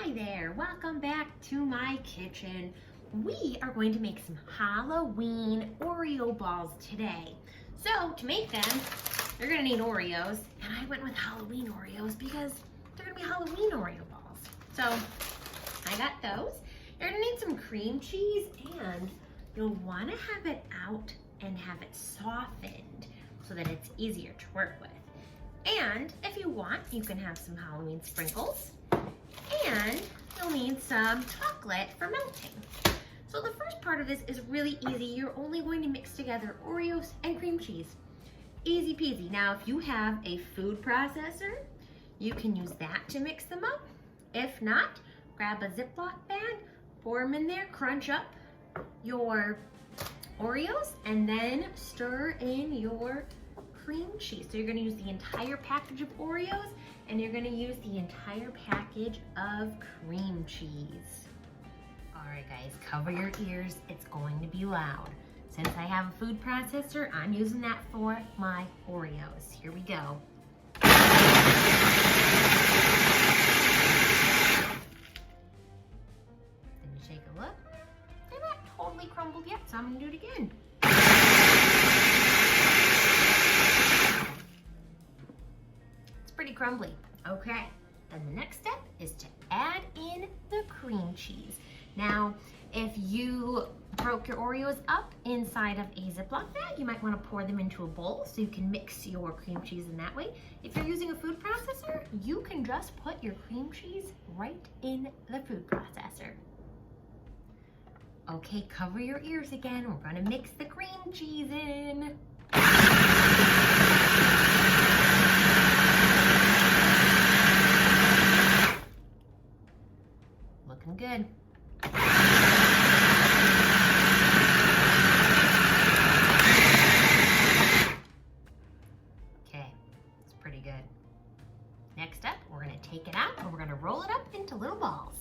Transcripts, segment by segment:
Hi there, welcome back to my kitchen. We are going to make some Halloween Oreo balls today. So to make them, you're gonna need Oreos, and I went with Halloween Oreos because they're gonna be Halloween Oreo balls. So I got those. You're gonna need some cream cheese, and you'll wanna have it out and have it softened so that it's easier to work with. And if you want, you can have some Halloween sprinkles. And you'll need some chocolate for melting. So the first part of this is really easy. You're only going to mix together Oreos and cream cheese. Easy peasy. Now, if you have a food processor, you can use that to mix them up. If not, grab a Ziploc bag, pour them in there, crunch up your Oreos, and then stir in your cream cheese. So you're gonna use the entire package of Oreos, and you're gonna use the entire package of cream cheese. All right, guys, cover your ears. It's going to be loud. Since I have a food processor, I'm using that for my Oreos. Here we go. Then you take a look. They're not totally crumbled yet, so I'm gonna do it again. Pretty crumbly. Okay, and the next step is to add in the cream cheese. Now, if you broke your Oreos up inside of a Ziploc bag, you might want to pour them into a bowl so you can mix your cream cheese in that way. If you're using a food processor, you can just put your cream cheese right in the food processor. Okay, cover your ears again. We're going to mix the cream cheese in. Looking good. Okay, it's pretty good. Next up, we're gonna take it out and we're gonna roll it up into little balls.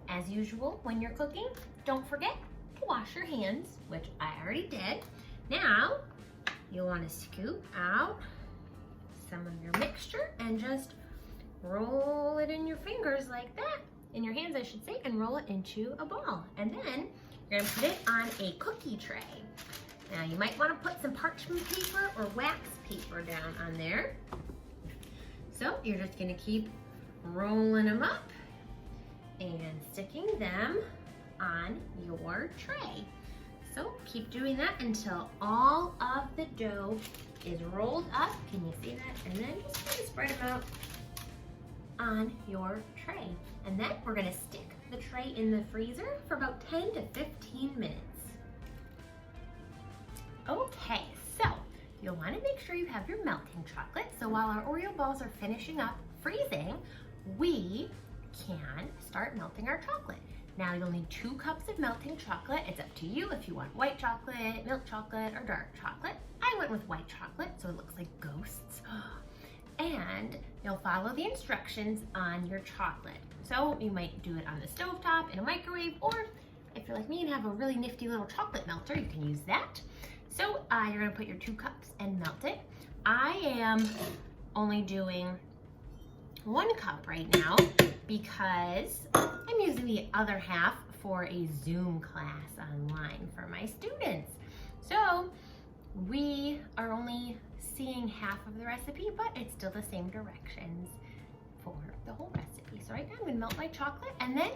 As usual, when you're cooking, don't forget to wash your hands, which I already did. Now, you'll wanna scoop out some of your mixture and just roll it in your fingers like that, in your hands I should say, and roll it into a ball. And then you're gonna put it on a cookie tray. Now you might wanna put some parchment paper or wax paper down on there. So you're just gonna keep rolling them up and sticking them on your tray. So keep doing that until all of the dough is rolled up. Can you see that? And then just kind of spread them out on your tray. And then we're gonna stick the tray in the freezer for about 10 to 15 minutes. Okay, so you'll wanna make sure you have your melting chocolate. So while our Oreo balls are finishing up freezing, we can start melting our chocolate. Now you'll need 2 cups of melting chocolate. It's up to you if you want white chocolate, milk chocolate, or dark chocolate. I went with white chocolate, so it looks like ghosts. And you'll follow the instructions on your chocolate. So you might do it on the stovetop, in a microwave, or if you're like me and have a really nifty little chocolate melter, you can use that. So you're gonna put your 2 cups and melt it. I am only doing 1 cup right now because I'm using the other half for a Zoom class online for my students. So we are only seeing half of the recipe, but it's still the same directions for the whole recipe. So right now I'm gonna melt my chocolate, and then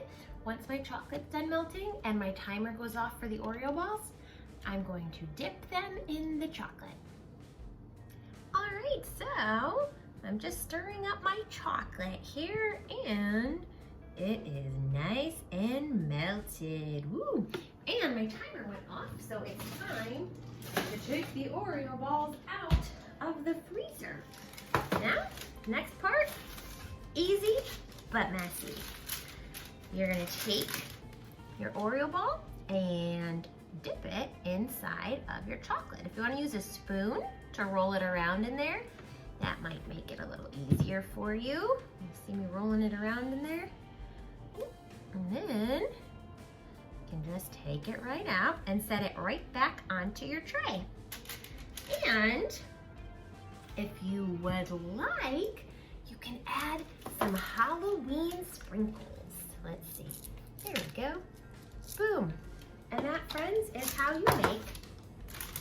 once my chocolate's done melting and my timer goes off for the Oreo balls, I'm going to dip them in the chocolate. All right, so I'm just stirring up my chocolate here, and it is nice and melted. Woo! And my timer went off, so it's time to take the Oreo balls out of the freezer. Now, next part, easy but messy. You're gonna take your Oreo ball and dip it inside of your chocolate. If you wanna use a spoon to roll it around in there, that might make it a little easier for you. You see me rolling it around in there? And then you can just take it right out and set it right back onto your tray. And if you would like, you can add some Halloween sprinkles. Let's see. There we go. Boom. And that, friends, is how you make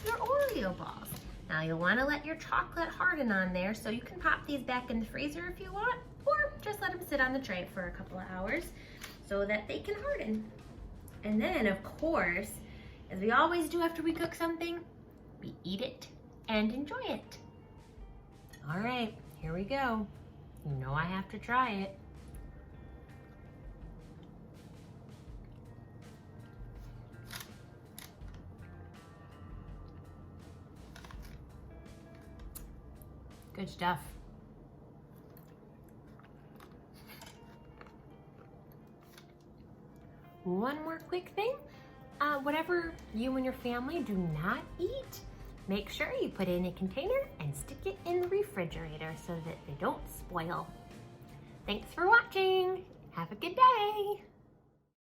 your Oreo balls. Now you'll want to let your chocolate harden on there, so you can pop these back in the freezer if you want, or just let them sit on the tray for a couple of hours so that they can harden. And then, of course, as we always do after we cook something, we eat it and enjoy it. All right, here we go. You know I have to try it. Good stuff. One more quick thing. Whatever you and your family do not eat, make sure you put it in a container and stick it in the refrigerator so that they don't spoil. Thanks for watching. Have a good day.